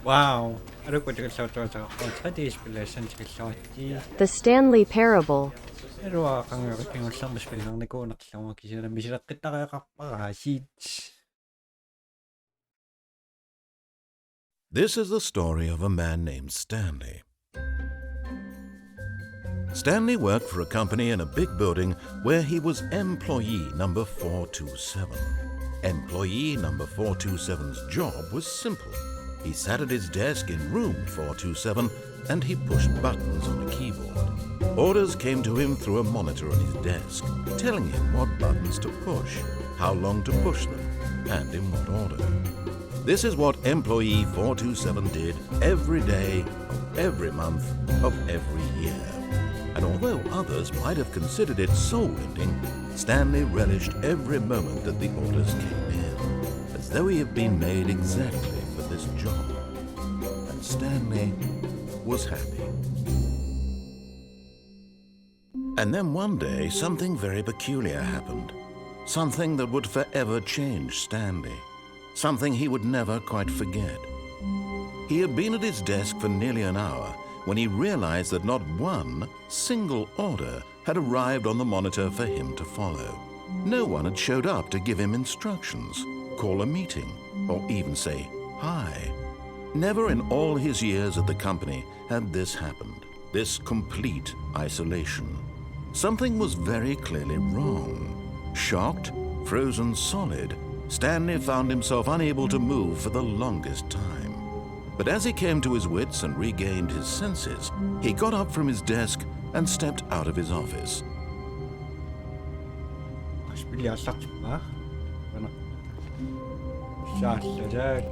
와우. 하루고 저저 차디 спилсэн чиглэлооти. The Stanley Parable. Эрwa кангаа кингуллам спилнерни коонерлама кисера мисилаққиттариақарпагаа сиит. This is the story of a man named Stanley. Stanley worked for a company in a big building where he was employee number 427. Employee number 427's job was simple. He sat at his desk in room 427 and he pushed buttons on a keyboard. Orders came to him through a monitor on his desk, telling him what buttons to push, how long to push them, and in what order. This is what employee 427 did every day of every month of every year. And although others might have considered it soul-ending, Stanley relished every moment that the orders came in, as though he had been made exactly for this job. And Stanley was happy. And then one day, something very peculiar happened. Something that would forever change Stanley. Something he would never quite forget. He had been at his desk for nearly an hour when he realized that not one single order had arrived on the monitor for him to follow. No one had showed up to give him instructions, call a meeting, or even say hi. Never in all his years at the company had this happened, this complete isolation. Something was very clearly wrong. Shocked, frozen solid, Stanley found himself unable to move for the longest time. But as he came to his wits and regained his senses, he got up from his desk and stepped out of his office. Spilli аллартиппаа. Вана. Шааллажаа.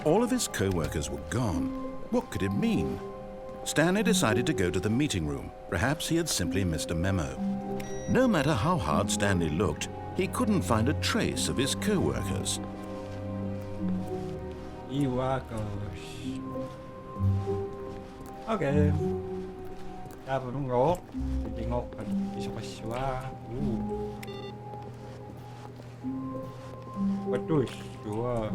All of his co-workers were gone. What could it mean? Stanley decided to go to the meeting room. Perhaps he had simply missed a memo. No matter how hard Stanley looked, he couldn't find a trace of his co-workers. Iwagos. Okay. Tapos ngok. Ngok kan isa paswa. Waduh, sure.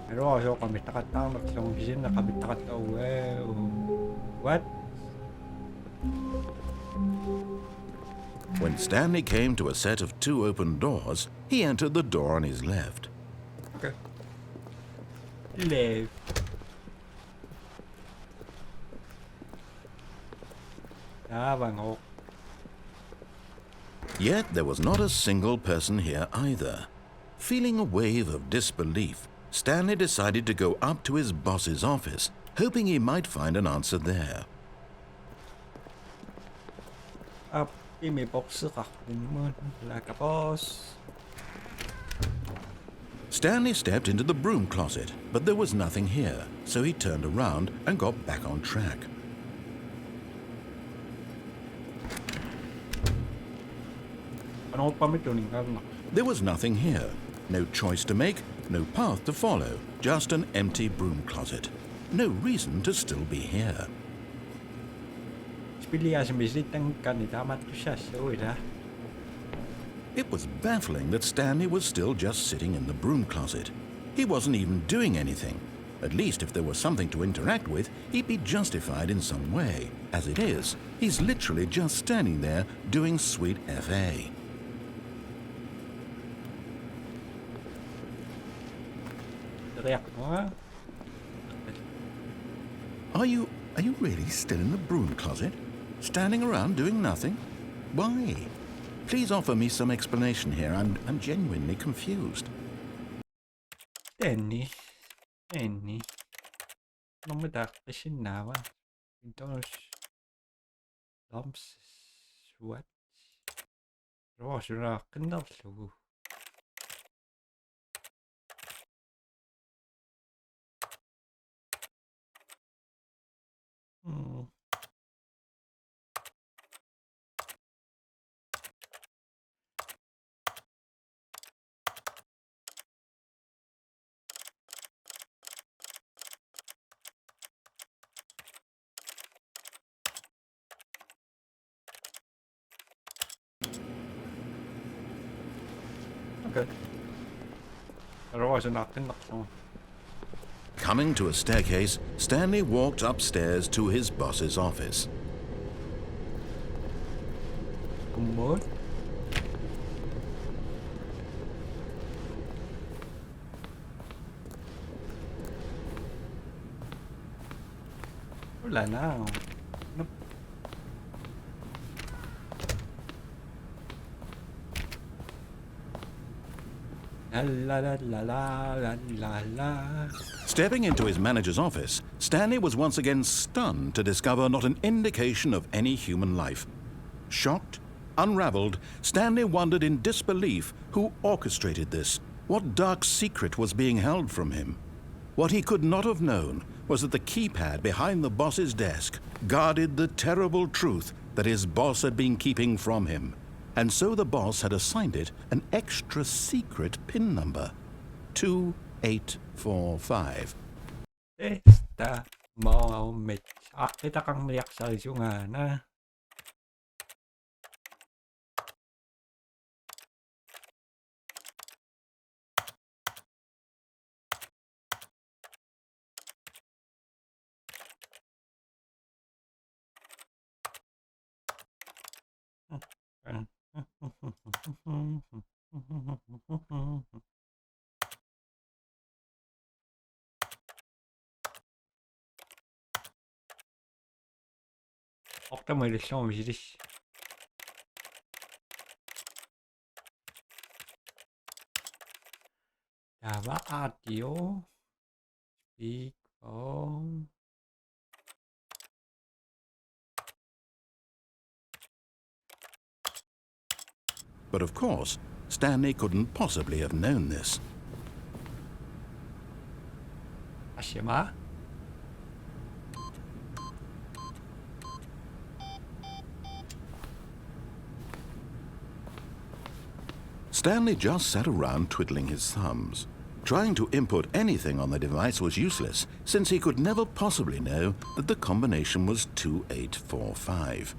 Pero so kami takatang nagsonggisin na kami takataw. What? When Stanley came to a set of two open doors, he entered the door on his left. Okay. Left. Ngok. Yet there was not a single person here either. Feeling a wave of disbelief, Stanley decided to go up to his boss's office, hoping he might find an answer there. Up. May box like a boss. Stanley stepped into the broom closet, but there was nothing here, so he turned around and got back on track. There was nothing here. No choice to make, no path to follow, just an empty broom closet. No reason to still be here. It was baffling that Stanley was still just sitting in the broom closet. He wasn't even doing anything. At least if there was something to interact with, he'd be justified in some way. As it is, he's literally just standing there doing sweet FA. Are you really still in the broom closet? Standing around doing nothing? Why? Please offer me some explanation here. I'm genuinely confused. Stanley. 너무 닭대신 나와. Windows. Lumps. What? 로시라 끝났어. agad. Pero kasi natin nakso. Coming to a staircase, Stanley walked upstairs to his boss's office. Kumot. Wala na. Ano? La la la la la la la. Stepping into his manager's office, Stanley was once again stunned to discover not an indication of any human life. Shocked, unraveled, Stanley wondered in disbelief who orchestrated this. What dark secret was being held from him? What he could not have known was that the keypad behind the boss's desk guarded the terrible truth that his boss had been keeping from him. And so the boss had assigned it an extra secret PIN number, 2845. Esta moment. Kita kang miyak sa nga na. Okta mo ilisyon, bilis. Java audio. Speak phone. But of course, Stanley couldn't possibly have known this. Ashima? Stanley just sat around twiddling his thumbs. Trying to input anything on the device was useless, since he could never possibly know that the combination was 2845.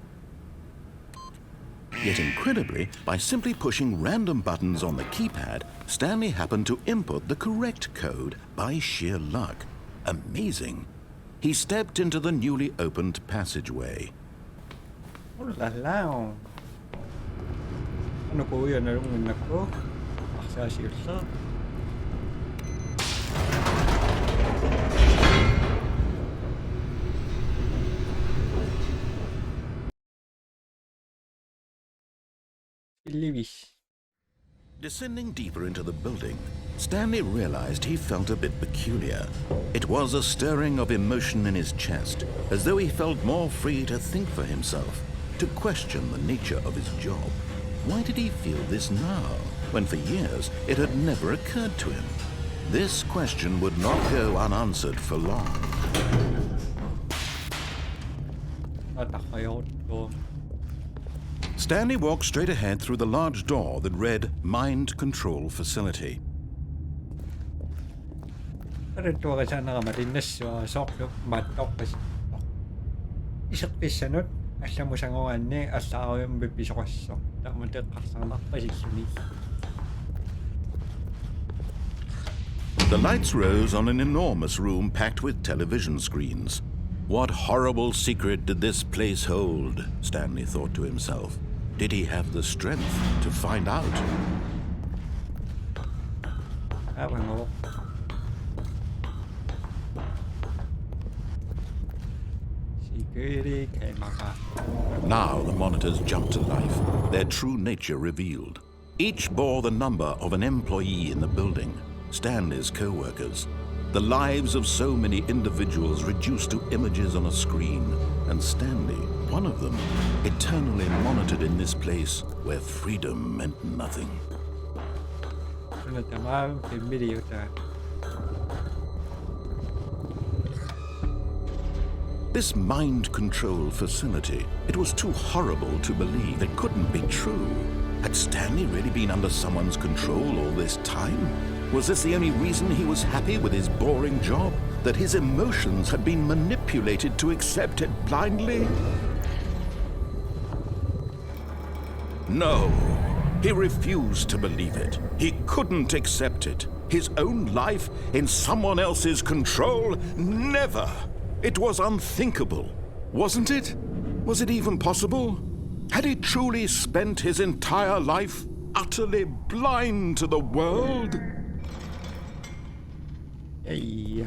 Yet incredibly, by simply pushing random buttons on the keypad, Stanley happened to input the correct code by sheer luck. Amazing. He stepped into the newly opened passageway. Oh la la. Ano po yun? Anong nako? Aksasirsa. Lewis. Descending deeper into the building, Stanley realized he felt a bit peculiar. It was a stirring of emotion in his chest, as though he felt more free to think for himself, to question the nature of his job. Why did he feel this now, when for years it had never occurred to him? This question would not go unanswered for long. Stanley walked straight ahead through the large door that read Mind Control Facility. Ito ka sana matinis sok matok isok pisanot asa mo sa ngawan ni asa ako yung bibiso ko sok tak mo tet kasama pa sini. The lights rose on an enormous room packed with television screens. What horrible secret did this place hold? Stanley thought to himself. Did he have the strength to find out? Now the monitors jumped to life, their true nature revealed. Each bore the number of an employee in the building, Stanley's co-workers. The lives of so many individuals reduced to images on a screen, and Stanley, one of them, eternally monitored in this place where freedom meant nothing. This mind control facility, it was too horrible to believe. It couldn't be true. Had Stanley really been under someone's control all this time? Was this the only reason he was happy with his boring job? That his emotions had been manipulated to accept it blindly? No, He refused to believe it. He couldn't accept it. His own life in someone else's control? Never! It was unthinkable, wasn't it? Was it even possible? Had he truly spent his entire life utterly blind to the world? Hey.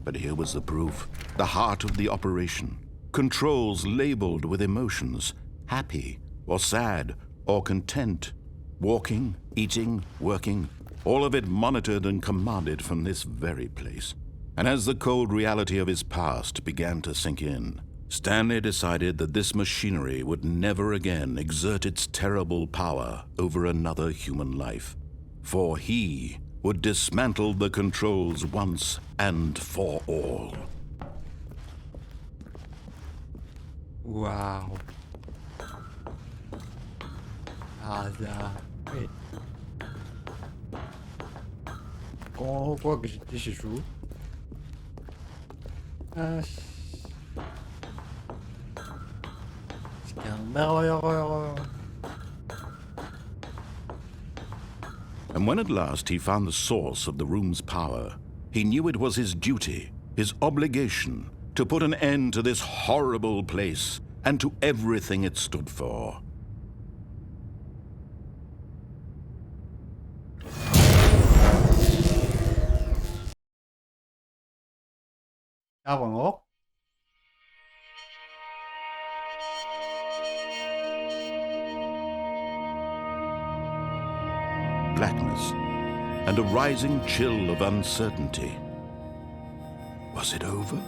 But here was the proof. The heart of the operation. Controls labeled with emotions. Happy, or sad, or content. Walking, eating, working. All of it monitored and commanded from this very place. And as the cold reality of his past began to sink in, Stanley decided that this machinery would never again exert its terrible power over another human life. For he would dismantle the controls once and for all. Wow. هذا wait. Quoi que j'étais chez vous. And when at last he found the source of the room's power, he knew it was his duty, his obligation, to put an end to this horrible place and to everything it stood for. Avant. Blackness and a rising chill of uncertainty. Was it over?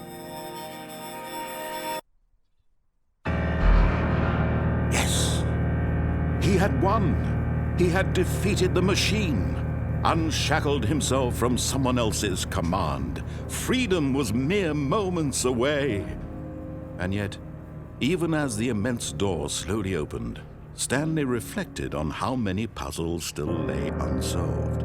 Yes. He had won. He had defeated the machine, unshackled himself from someone else's command. Freedom was mere moments away. And yet, even as the immense door slowly opened, Stanley reflected on how many puzzles still lay unsolved.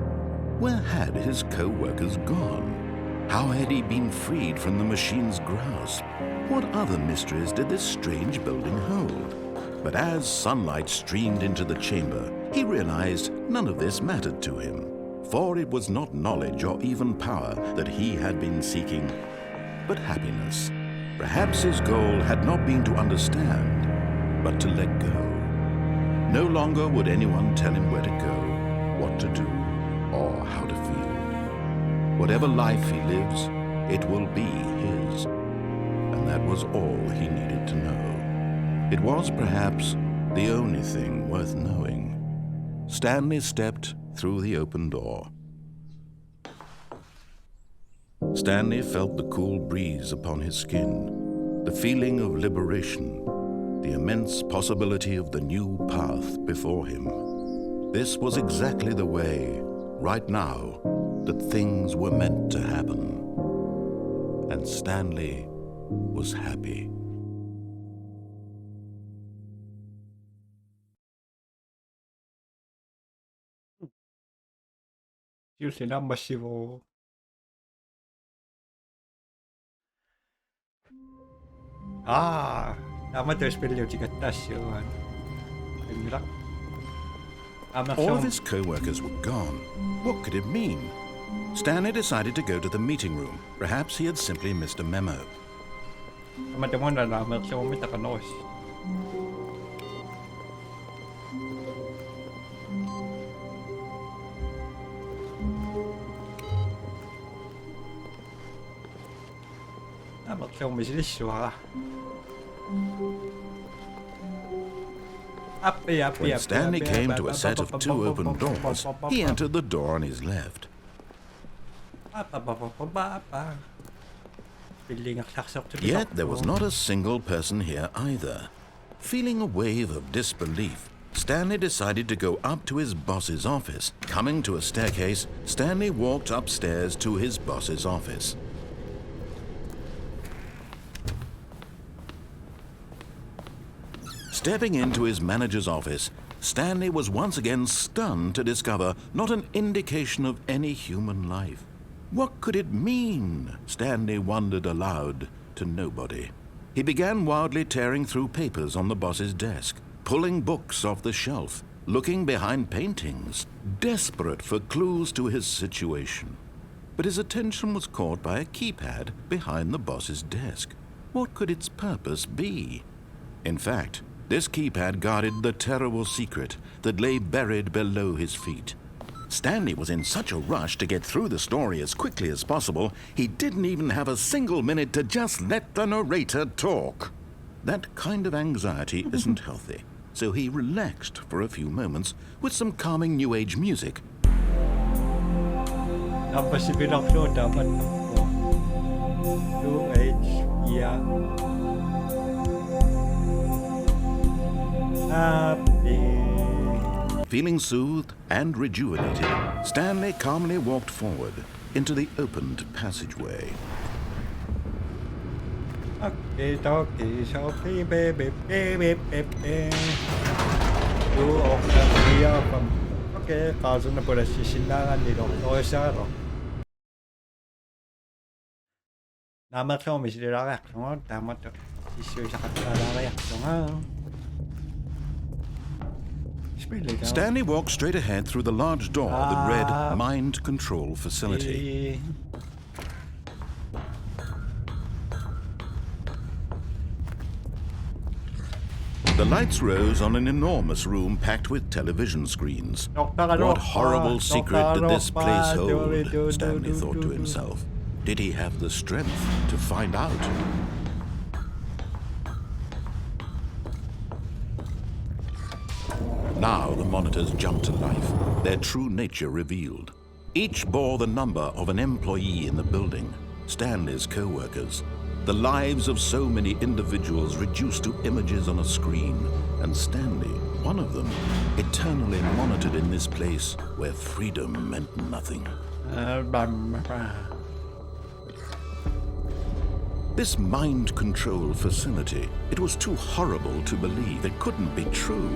Where had his co-workers gone? How had he been freed from the machine's grasp? What other mysteries did this strange building hold? But as sunlight streamed into the chamber, he realized none of this mattered to him, for it was not knowledge or even power that he had been seeking, but happiness. Perhaps his goal had not been to understand, but to let go. No longer would anyone tell him where to go, what to do, or how to feel. Whatever life he lives, it will be his. And that was all he needed to know. It was perhaps the only thing worth knowing. Stanley stepped through the open door. Stanley felt the cool breeze upon his skin, the feeling of liberation, the immense possibility of the new path before him. This was exactly the way, right now, that things were meant to happen. And Stanley was happy. Chiusi massivo. Tama to spellio cicatasio. All of his co-workers were gone. What could it mean? Stanley decided to go to the meeting room. Perhaps he had simply missed a memo. Teman-teman na siya umita ka nos. Siya umisiswa. When Stanley came to a set of two open doors, he entered the door on his left. Yet there was not a single person here either. Feeling a wave of disbelief, Stanley decided to go up to his boss's office. Coming to a staircase, Stanley walked upstairs to his boss's office. Stepping into his manager's office, Stanley was once again stunned to discover not an indication of any human life. What could it mean? Stanley wondered aloud to nobody. He began wildly tearing through papers on the boss's desk, pulling books off the shelf. looking behind paintings, desperate for clues to his situation. But his attention was caught by a keypad behind the boss's desk. What could its purpose be? In fact, this keypad guarded the terrible secret that lay buried below his feet. Stanley was in such a rush to get through the story as quickly as possible, he didn't even have a single minute to just let the narrator talk. That kind of anxiety isn't healthy, so he relaxed for a few moments with some calming New Age music. Apa si Pinocchio dapat New Age, yeah. Happy. Feeling soothed and rejuvenated, Stanley calmly walked forward into the opened passageway. Okay, Sophie, baby, baby, baby. You open here from. Okay, kaso na pala sisindangan ni Dr. Saro. Namat ka umisira reaksyon, tamat isu sa katala reaksyon. Stanley walked straight ahead through the large door that read Mind Control Facility. The lights rose on an enormous room packed with television screens. What horrible secret did this place hold? Stanley thought to himself. Did he have the strength to find out? Now the monitors jumped to life, their true nature revealed. Each bore the number of an employee in the building, Stanley's co-workers. The lives of so many individuals reduced to images on a screen, and Stanley, one of them, eternally monitored in this place where freedom meant nothing. This mind control facility, it was too horrible to believe. It couldn't be true.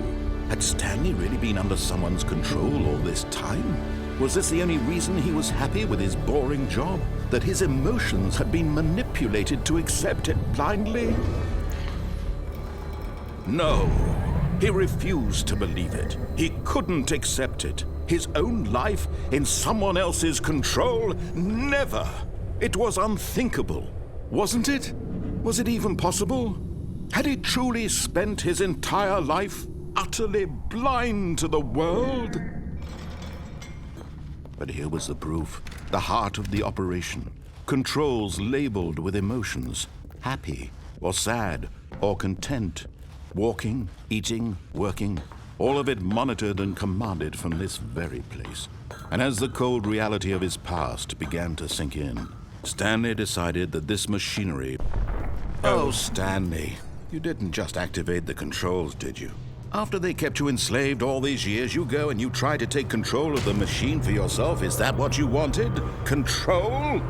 Had Stanley really been under someone's control all this time? Was this the only reason he was happy with his boring job? That his emotions had been manipulated to accept it blindly? No, he refused to believe it. He couldn't accept it. His own life in someone else's control? Never! It was unthinkable. Wasn't it? Was it even possible? Had he truly spent his entire life utterly blind to the world? But here was the proof, the heart of the operation. Controls labeled with emotions, happy or sad or content. Walking, eating, working, all of it monitored and commanded from this very place. And as the cold reality of his past began to sink in, Stanley decided that this machinery... Oh, Stanley, you didn't just activate the controls, did you? After they kept you enslaved all these years, you go and you try to take control of the machine for yourself. Is that what you wanted? Control?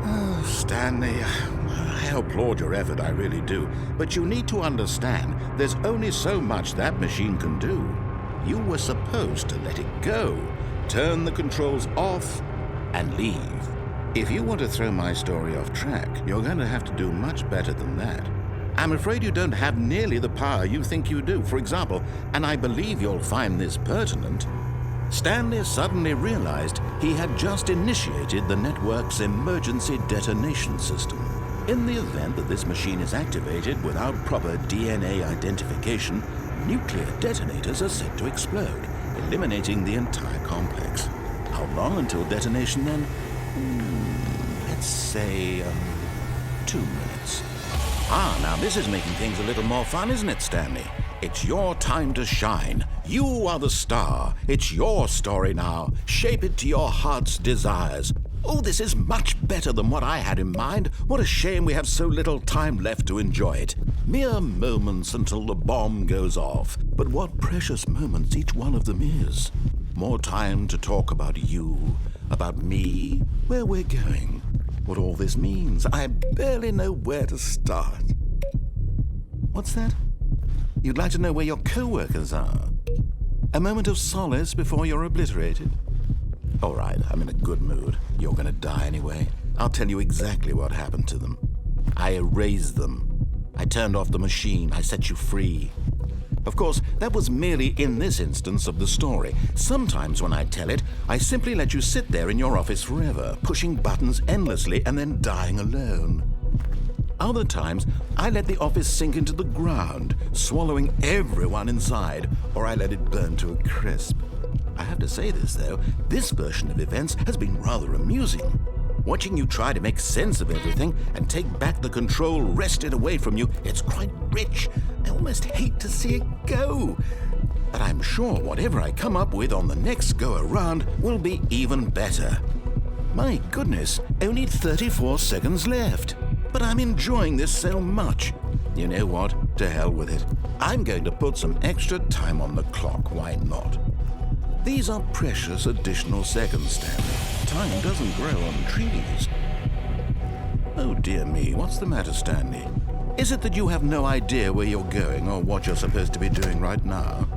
Oh, Stanley, I applaud your effort, I really do. But you need to understand, there's only so much that machine can do. You were supposed to let it go, turn the controls off, and leave. If you want to throw my story off track, you're going to have to do much better than that. I'm afraid you don't have nearly the power you think you do. For example, and I believe you'll find this pertinent, Stanley suddenly realized he had just initiated the network's emergency detonation system. In the event that this machine is activated without proper DNA identification, nuclear detonators are set to explode, eliminating the entire complex. How long until detonation then? Let's say 2 minutes. Now this is making things a little more fun, isn't it, Stanley? It's your time to shine. You are the star. It's your story now. Shape it to your heart's desires. Oh, this is much better than what I had in mind. What a shame we have so little time left to enjoy it. Mere moments until the bomb goes off. But what precious moments each one of them is. More time to talk about you, about me, where we're going, what all this means. I barely know where to start. What's that? You'd like to know where your co-workers are? A moment of solace before you're obliterated? All right, I'm in a good mood. You're gonna die anyway. I'll tell you exactly what happened to them. I erased them. I turned off the machine. I set you free. Of course, that was merely in this instance of the story. Sometimes when I tell it, I simply let you sit there in your office forever, pushing buttons endlessly and then dying alone. Other times, I let the office sink into the ground, swallowing everyone inside, or I let it burn to a crisp. I have to say this, though, this version of events has been rather amusing. Watching you try to make sense of everything and take back the control wrested away from you, it's quite rich. I almost hate to see it go. But I'm sure whatever I come up with on the next go-around will be even better. My goodness, only 34 seconds left. But I'm enjoying this so much. You know what? To hell with it. I'm going to put some extra time on the clock, why not? These are precious additional seconds, Stanley. Time doesn't grow on trees. Oh dear me, what's the matter, Stanley? Is it that you have no idea where you're going or what you're supposed to be doing right now?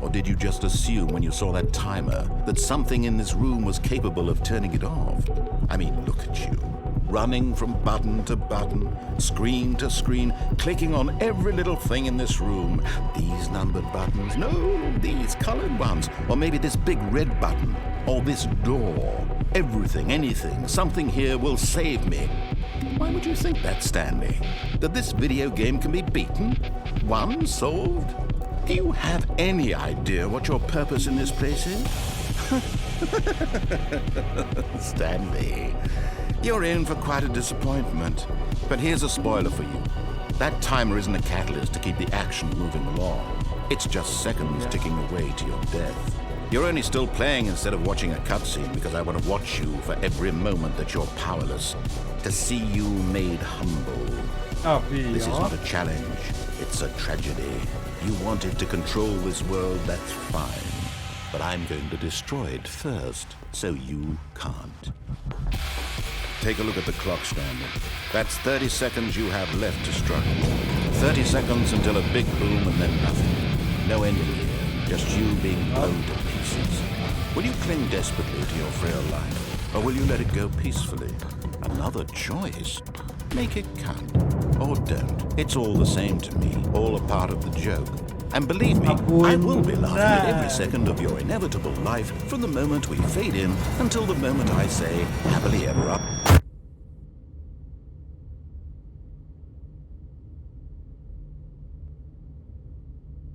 Or did you just assume when you saw that timer that something in this room was capable of turning it off? I mean, look at you. Running from button to button, screen to screen, clicking on every little thing in this room. These numbered buttons, no, these colored ones, or maybe this big red button, or this door. Everything, anything, something here will save me. Why would you think that, Stanley? That this video game can be beaten? Won? Solved? Do you have any idea what your purpose in this place is? Stanley, you're in for quite a disappointment. But here's a spoiler for you. That timer isn't a catalyst to keep the action moving along. It's just seconds ticking away to your death. You're only still playing instead of watching a cutscene because I want to watch you for every moment that you're powerless. To see you made humble. This is not a challenge. It's a tragedy. You wanted to control this world, that's fine. But I'm going to destroy it first, so you can't. Take a look at the clock, Stanley. That's 30 seconds you have left to struggle. 30 seconds until a big boom and then nothing. No ending here, just you being blown to pieces. Will you cling desperately to your frail life, or will you let it go peacefully? Another choice. Make it count, or don't. It's all the same to me, all a part of the joke. And believe me, I will be laughing at every second of your inevitable life from the moment we fade in until the moment I say, happily ever up.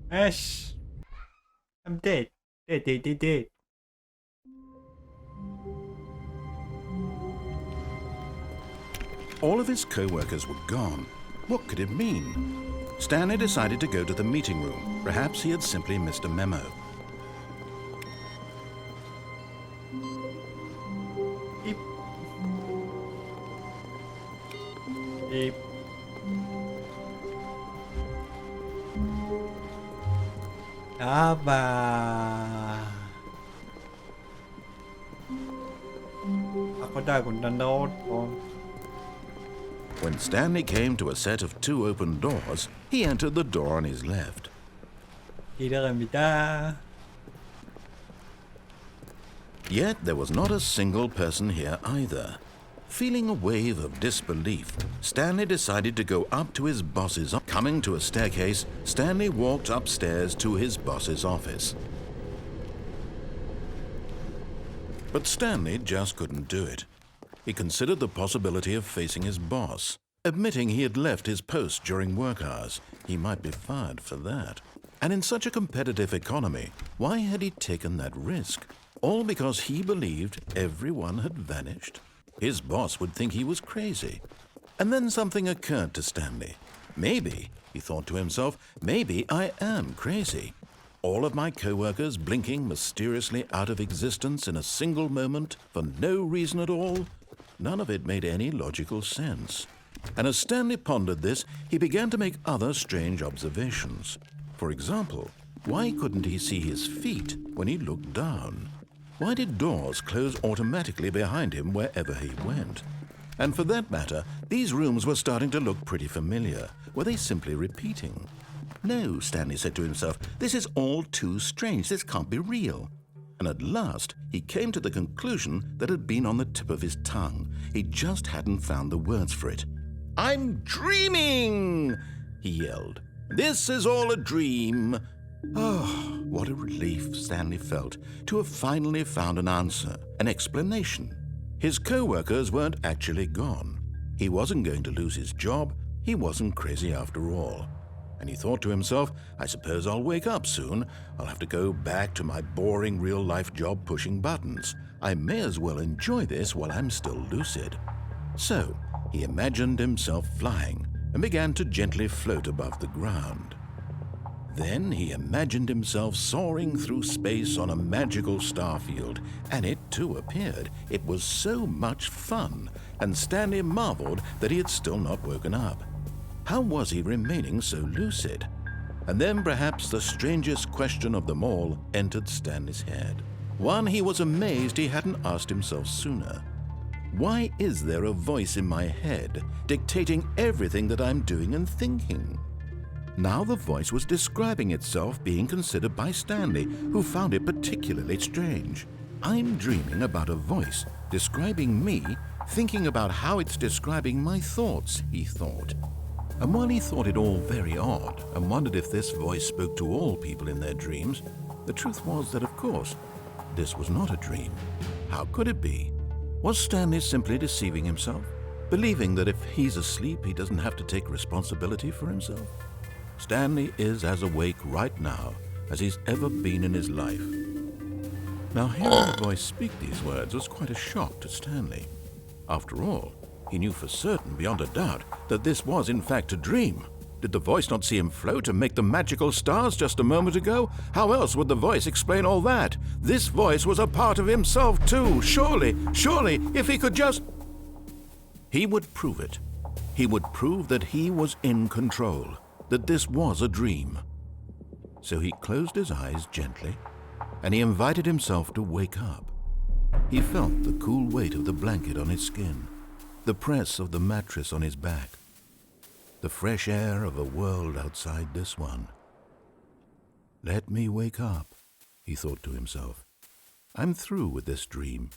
Ash, I'm dead. Dead. All of his co-workers were gone. What could it mean? Stanley decided to go to the meeting room. Perhaps he had simply missed a memo. Beep. Aba. Ako daw kung nanood ko. When Stanley came to a set of 2 open doors, he entered the door on his left. Kiramita. Yet there was not a single person here either. Feeling a wave of disbelief, Stanley decided to go up to his boss's office. Coming to a staircase, Stanley walked upstairs to his boss's office. But Stanley just couldn't do it. He considered the possibility of facing his boss. Admitting he had left his post during work hours, he might be fired for that. And in such a competitive economy, why had he taken that risk? All because he believed everyone had vanished? His boss would think he was crazy. And then something occurred to Stanley. Maybe, he thought to himself, maybe I am crazy. All of my co-workers blinking mysteriously out of existence in a single moment for no reason at all? None of it made any logical sense. And as Stanley pondered this, he began to make other strange observations. For example, why couldn't he see his feet when he looked down? Why did doors close automatically behind him wherever he went? And for that matter, these rooms were starting to look pretty familiar. Were they simply repeating? No, Stanley said to himself, this is all too strange. This can't be real. And at last, he came to the conclusion that had been on the tip of his tongue. He just hadn't found the words for it. "I'm dreaming!" he yelled. "This is all a dream." Oh, what a relief Stanley felt to have finally found an answer, an explanation. His co-workers weren't actually gone. He wasn't going to lose his job. He wasn't crazy after all. And he thought to himself, I suppose I'll wake up soon. I'll have to go back to my boring real-life job pushing buttons. I may as well enjoy this while I'm still lucid. So he imagined himself flying and began to gently float above the ground. Then he imagined himself soaring through space on a magical starfield, and it too appeared. It was so much fun, and Stanley marveled that he had still not woken up. How was he remaining so lucid? And then perhaps the strangest question of them all entered Stanley's head. One he was amazed he hadn't asked himself sooner. Why is there a voice in my head dictating everything that I'm doing and thinking? Now the voice was describing itself being considered by Stanley, who found it particularly strange. I'm dreaming about a voice describing me, thinking about how it's describing my thoughts, he thought. And while he thought it all very odd and wondered if this voice spoke to all people in their dreams, the truth was that, of course, this was not a dream. How could it be? Was Stanley simply deceiving himself, believing that if he's asleep, he doesn't have to take responsibility for himself? Stanley is as awake right now as he's ever been in his life. Now, hearing the voice speak these words was quite a shock to Stanley. After all, he knew for certain, beyond a doubt, that this was in fact a dream. Did the voice not see him float and make the magical stars just a moment ago? How else would the voice explain all that? This voice was a part of himself too. Surely, if he could just... He would prove it. He would prove that he was in control, that this was a dream. So he closed his eyes gently, and he invited himself to wake up. He felt the cool weight of the blanket on his skin, the press of the mattress on his back, the fresh air of a world outside this one. Let me wake up, he thought to himself. I'm through with this dream.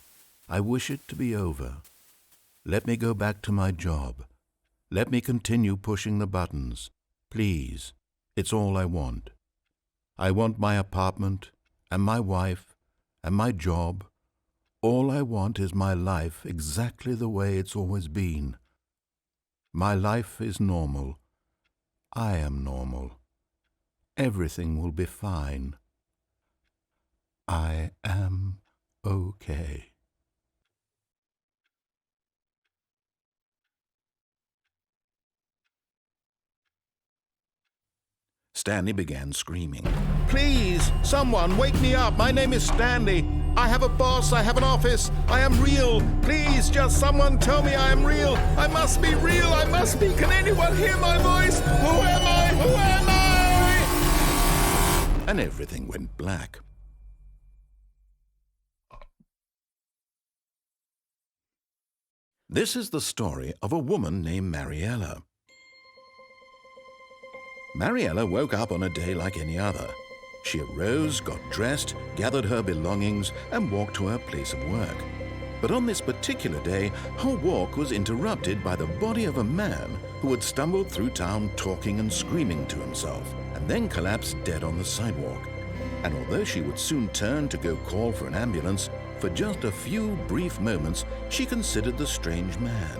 I wish it to be over. Let me go back to my job. Let me continue pushing the buttons. Please, it's all I want. I want my apartment and my wife and my job. All I want is my life exactly the way it's always been. My life is normal. I am normal. Everything will be fine. I am okay. Stanley began screaming. Please, someone, wake me up. My name is Stanley. I have a boss. I have an office. I am real. Please, just someone tell me I am real. I must be real. I must be. Can anyone hear my voice? Who am I? Who am I? And everything went black. This is the story of a woman named Mariella. Mariella woke up on a day like any other. She arose, got dressed, gathered her belongings, and walked to her place of work. But on this particular day, her walk was interrupted by the body of a man who had stumbled through town talking and screaming to himself, and then collapsed dead on the sidewalk. And although she would soon turn to go call for an ambulance, for just a few brief moments, she considered the strange man.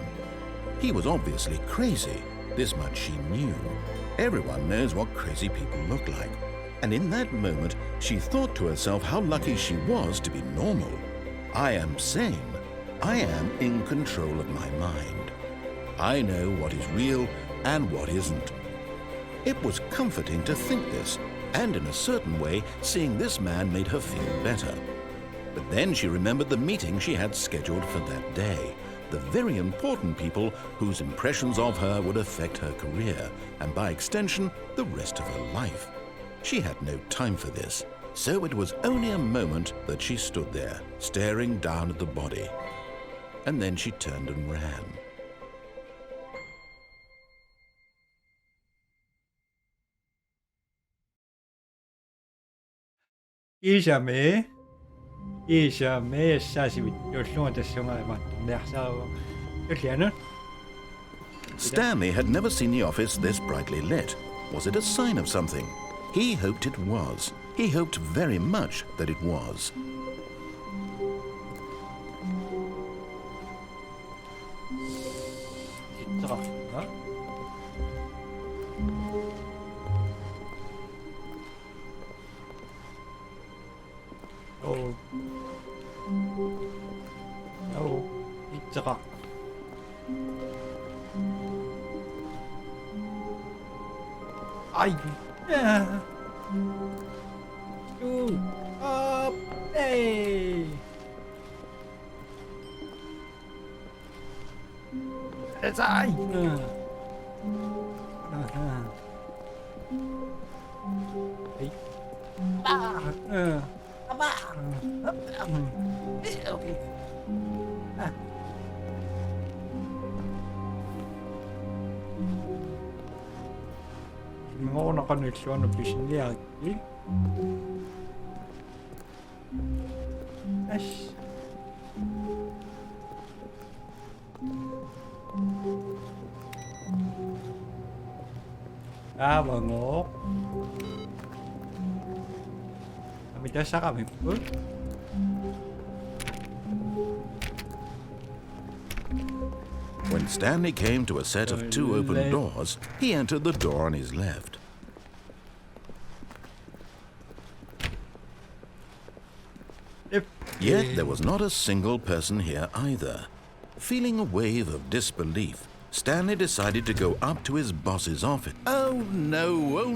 He was obviously crazy. This much she knew. Everyone knows what crazy people look like. And in that moment, she thought to herself how lucky she was to be normal. I am sane. I am in control of my mind. I know what is real and what isn't. It was comforting to think this, and in a certain way, seeing this man made her feel better. But then she remembered the meeting she had scheduled for that day. The very important people whose impressions of her would affect her career, and by extension, the rest of her life. She had no time for this, so it was only a moment that she stood there, staring down at the body. And then she turned and ran. Jamais 下是有什的什么嘛？两手有钱呢？ Stanley had never seen the office this brightly lit. Was it a sign of something? He hoped it was. He hoped very much that it was. Huh? Oh. No. It's rock. Ay! Yeah. Two. Up. Hey. It's I. Hey. Ah. Okay. Ah. Mo nakakoneksyon ng fishing yaki. Ash. Ah, bangok. Kami dasa kami po. When Stanley came to a set of two open doors, he entered the door on his left. Yet there was not a single person here either. Feeling a wave of disbelief, Stanley decided to go up to his boss's office. Oh no,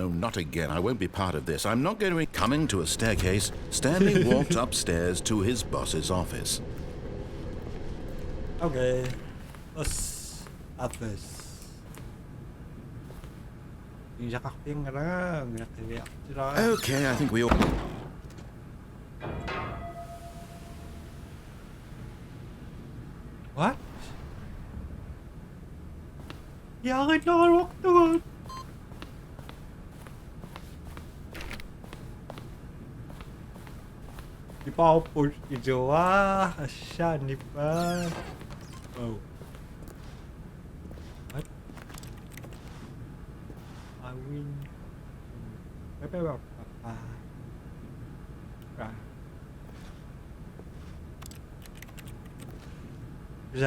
not again. I won't be part of this. I'm not going to be coming to a staircase. Stanley walked upstairs to his boss's office. Okay. Let's up this. Okay, I think we all... What? Bakit nakalok doon? Di pa ako push ni Jowa. Asya, di pa. Oh. What? I win. Pepe. Ra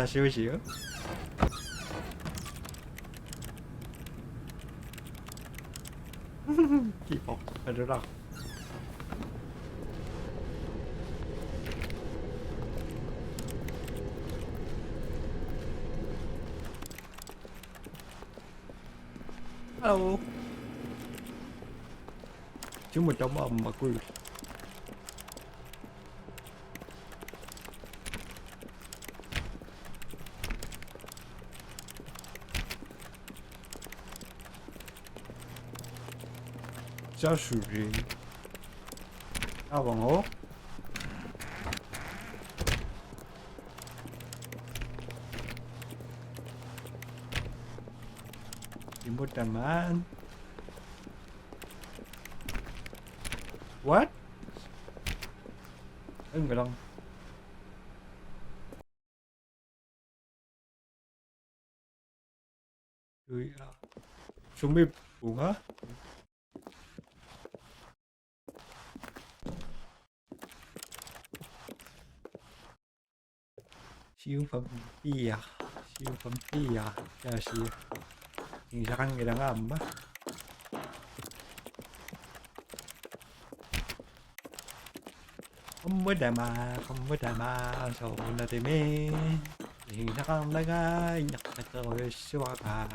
休息了。地方还知道。Hello. Chứ một trong ầm mà quỳ. Sao sủi gì? Sao bằng hố? Một trăm man. What? Enggak dong. Zombie bunga? Siêu phẩm bia, siêu phẩm bia, cha siêu. Nhìn ra người đang làm á. Không mới đà mà, sao nó thì mê. Nhìn ra con đang ai nhặt rồi xóa cả.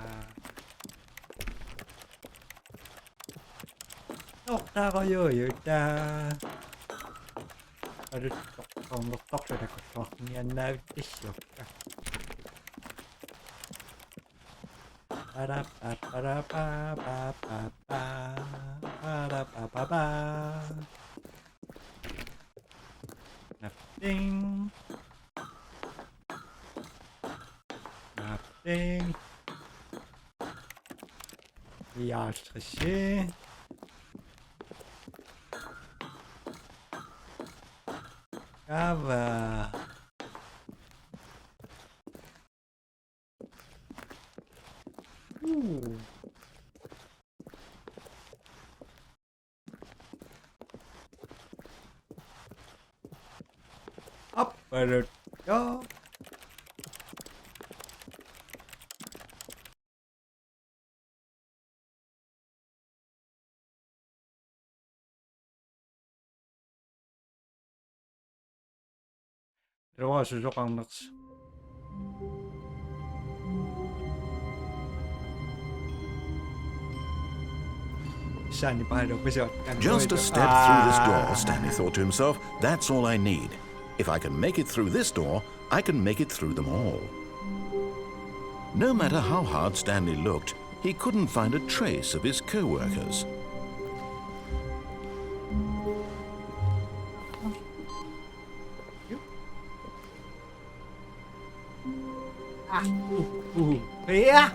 Tóc ta có vô vậy ta. Còn một tóc rồi là còn như anh nào tích được. Nothing. Ja, stressé. Cava. 앞으로요. 들어와 수족 강락수. Stanley paano ba siya? Just a step through this door, Stanley thought to himself. That's all I need. If I can make it through this door, I can make it through them all. No matter how hard Stanley looked, he couldn't find a trace of his co-workers. Phía. Các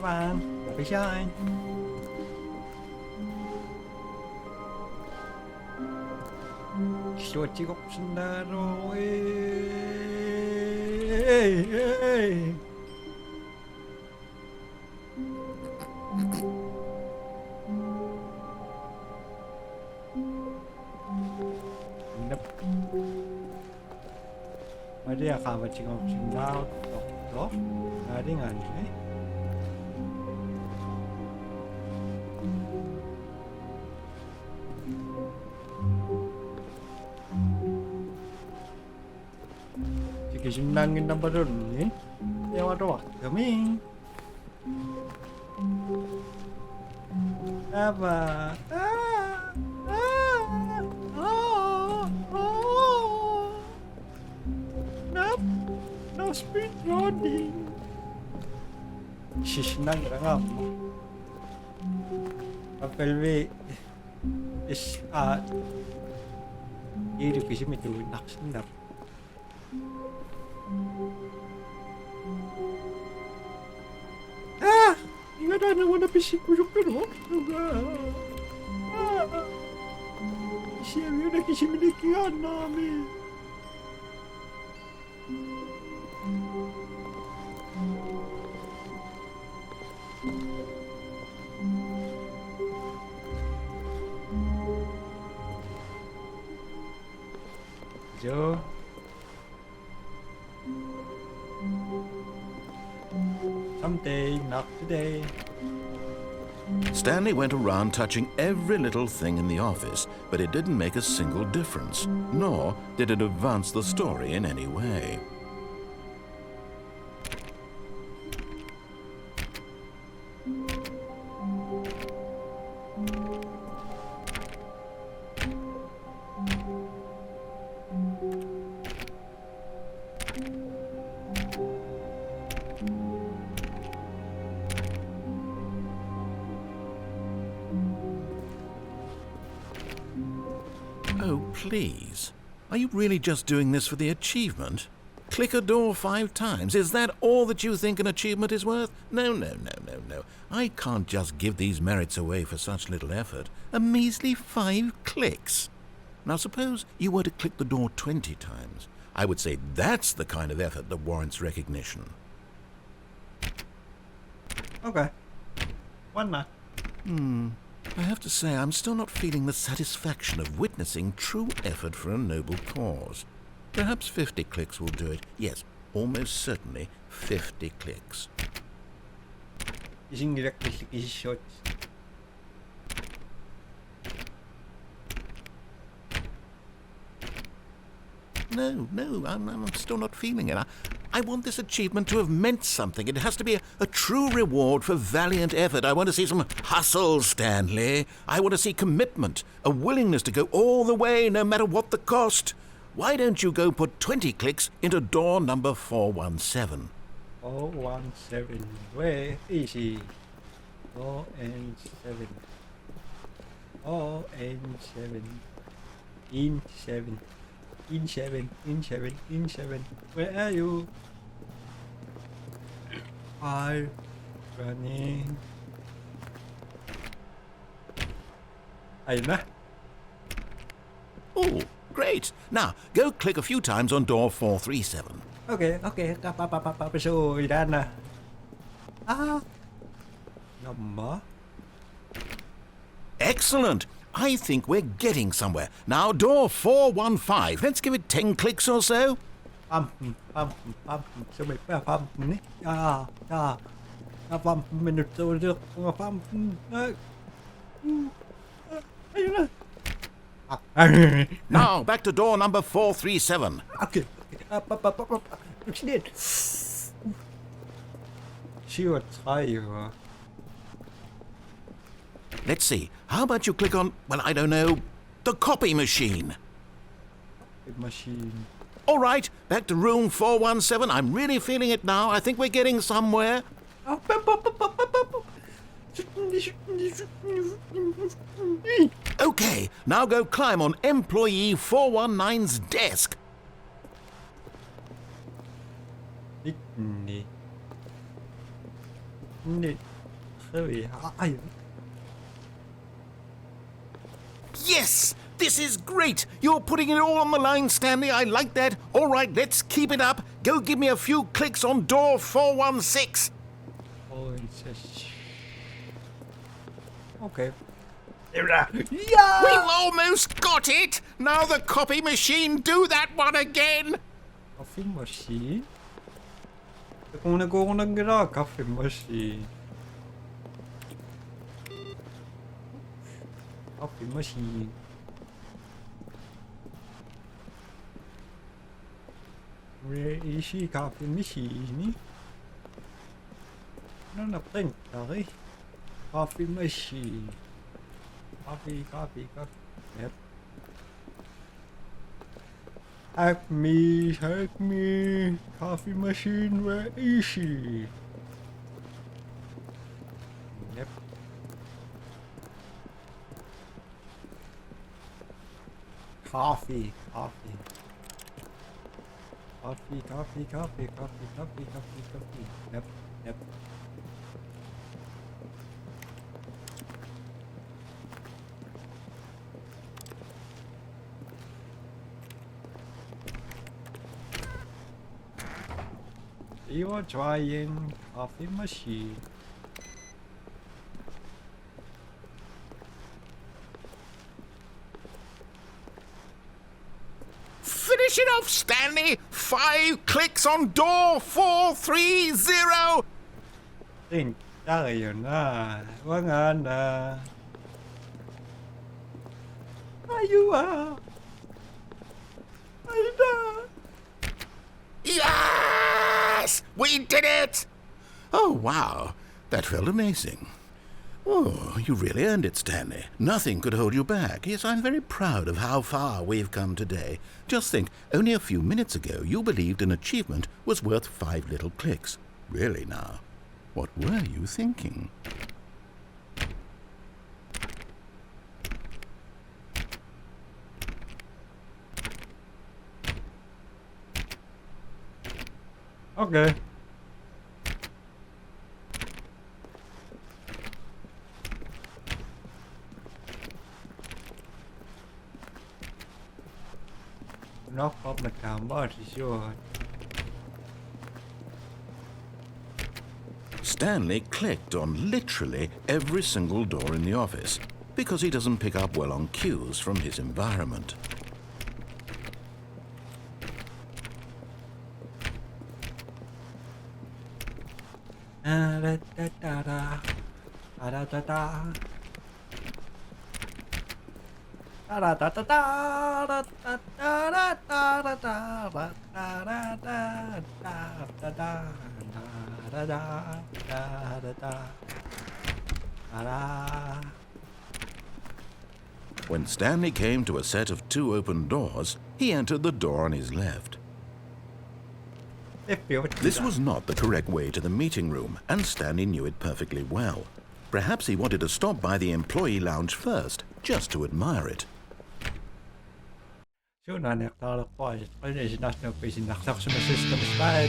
bạn, phía chơi. Suoci kok sendaro. Mari akama chingok sindao to. Ngari ngani. Sige sinangin na ba doon eh? Yawa to kami. Apa? No speed running. Sisnang rangap. Papelwe is iri kasi may tuwin nakasindap. Nga na naman na pisikuyok pero. Siya yun na kisimilikihan namin. Joe. Someday, not today. Stanley went around touching every little thing in the office, but it didn't make a single difference, nor did it advance the story in any way. Oh, please. Are you really just doing this for the achievement? Click a door 5 times. Is that all that you think an achievement is worth? No. I can't just give these merits away for such little effort. A measly 5 clicks. Now suppose you were to click the door 20 times. I would say that's the kind of effort that warrants recognition. Okay. One not. I have to say, I'm still not feeling the satisfaction of witnessing true effort for a noble cause. Perhaps 50 clicks will do it. Yes, almost certainly 50 clicks. Isn't directly short. No, I'm still not feeling it. I want this achievement to have meant something. It has to be a true reward for valiant effort. I want to see some hustle, Stanley. I want to see commitment, a willingness to go all the way, no matter what the cost. Why don't you go put 20 clicks into door number 417? 417. Where is he? 417. 417. In 7. In 7. Where are you? 5. Running. Ayun na. Oh, great. Now, go click a few times on door 437. Okay. Kapapapapapasuy na. Number? Excellent. I think we're getting somewhere. Now, door 415. Let's give it 10 clicks or so. Så vi börjar pumpen. Ja. Pumpen minuter och det kommer pumpen. Now, back to door number 437. Okay. Up. Look at it. 37. Let's see. How about you click on, well, I don't know, the copy machine? Machine. All right, back to room 417. I'm really feeling it now. I think we're getting somewhere. Okay, now go climb on employee 419's desk. Yes! This is great! You're putting it all on the line, Stanley. I like that. All right, let's keep it up. Go give me a few clicks on door 416. Okay. We've almost got it! Now the copy machine, do that one again! Coffee machine? Kung nag-go ng coffee machine. Coffee machine. Where is she? Coffee machine? Ano na print? Okay. Coffee machine. Coffee. Yep. Hack me. Coffee machine, where is she? Yep. Coffee. Yep. You are trying coffee machine. Finish it off, Stanley! 5 clicks on door 430! Think tayo na. Wala na. Ayun. Ayun na. Yes! We did it! Oh, wow. That felt amazing. Oh, you really earned it, Stanley. Nothing could hold you back. Yes, I'm very proud of how far we've come today. Just think, only a few minutes ago you believed an achievement was worth 5 little clicks. Really now, what were you thinking? Okay. Knock off my camera, sure. Stanley clicked on literally every single door in the office because he doesn't pick up well on cues from his environment. When Stanley came to a set of 2 open doors, he entered the door on his left. This was not the correct way to the meeting room, and Stanley knew it perfectly well. Perhaps he wanted to stop by the employee lounge first, just to admire it. Şuradan yaklarlık var. Öyle nasıl yapıyorsun? Naksak şunu sistem ister.